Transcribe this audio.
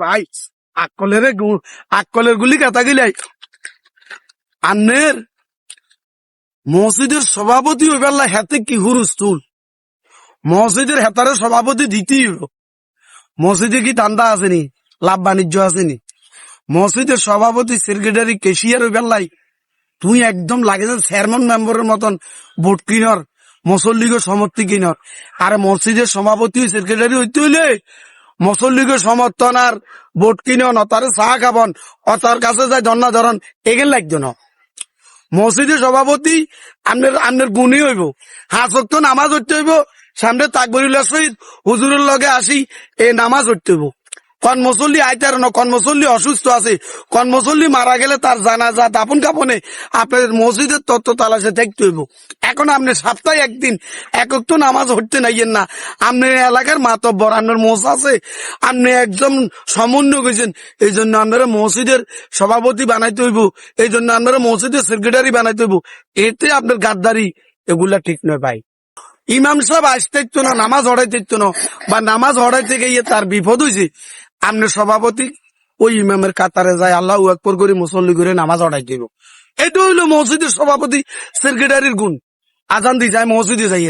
ভাই আকলের গুলি কথা গিলাই আন্নের মসজিদের সভাপতি ওই বেলা হাতে কি হুরুস্তুল মসজিদের হেতারে সভাপতি দিতেই হইব। মসজিদে কি দান্দা আসেনি, লাভ বাণিজ্য আসেনি? মসজিদের সভাপতি সেক্রেটারি কেশিয়ার ওই বেলায় তুই একদম লাগে চেয়ারম্যান মেম্বারের মতন ভোট কিনর মুসল্লিগের সমর্থী কিনর। আর মসজিদের সভাপতি সেক্রেটারি হইতে হইলে মুসল্লিগের সমর্থন আর ভোট কিনন, তারে চা খাবন, তার কাছে যায় ধর্ণা ধরন, এগেন লাগতো না। মসজিদের সভাপতি আপনার গুণী হইব, হাজত নামাজ হইতে হইব, সামনে তাকবীরুল্লাহ শহীদ হুজুরের লগে আসি এই নামাজ হইতে হইব। কোন মুসল্লি আইতার না, কোন মুসল্লি অসুস্থ আছে, কোন মুসল্লি মারা গেলে তার জানাজা দাফন কাফনে আপনাদের মসজিদের তত্ত্ব তালাশে দেখতে হইব। এখন আপনি সপ্তাহে একদিন একক তো নামাজ হইতে নাইয়েন না, আপনি এলাকার মাতব্বর, আপনার মোষ আছে, আপনি একদম সমন্বয় গেছেন, এই জন্য আপনারা মসজিদের সভাপতি বানাইতে হইব, এই জন্য আপনারা মসজিদের সেক্রেটারি বানাইতে হইব। এতে আপনার গাদ্দারি এগুলা ঠিক নয় ভাই। ইমাম সাহেব আসতে না, নামাজ হড়াইতে না, বা নামাজ হড়াইতে গিয়ে তার বিপদ হয়েছে, আপনার সভাপতি ওই ইমামের কাতারে যায় আল্লাহু আকবার করে মুসল্লি করে নামাজ হড়াই দিব। এটা হইলো মসজিদের সভাপতি সেক্রেটারির গুণ। আজান দিয়ে যায় মসজিদে যাই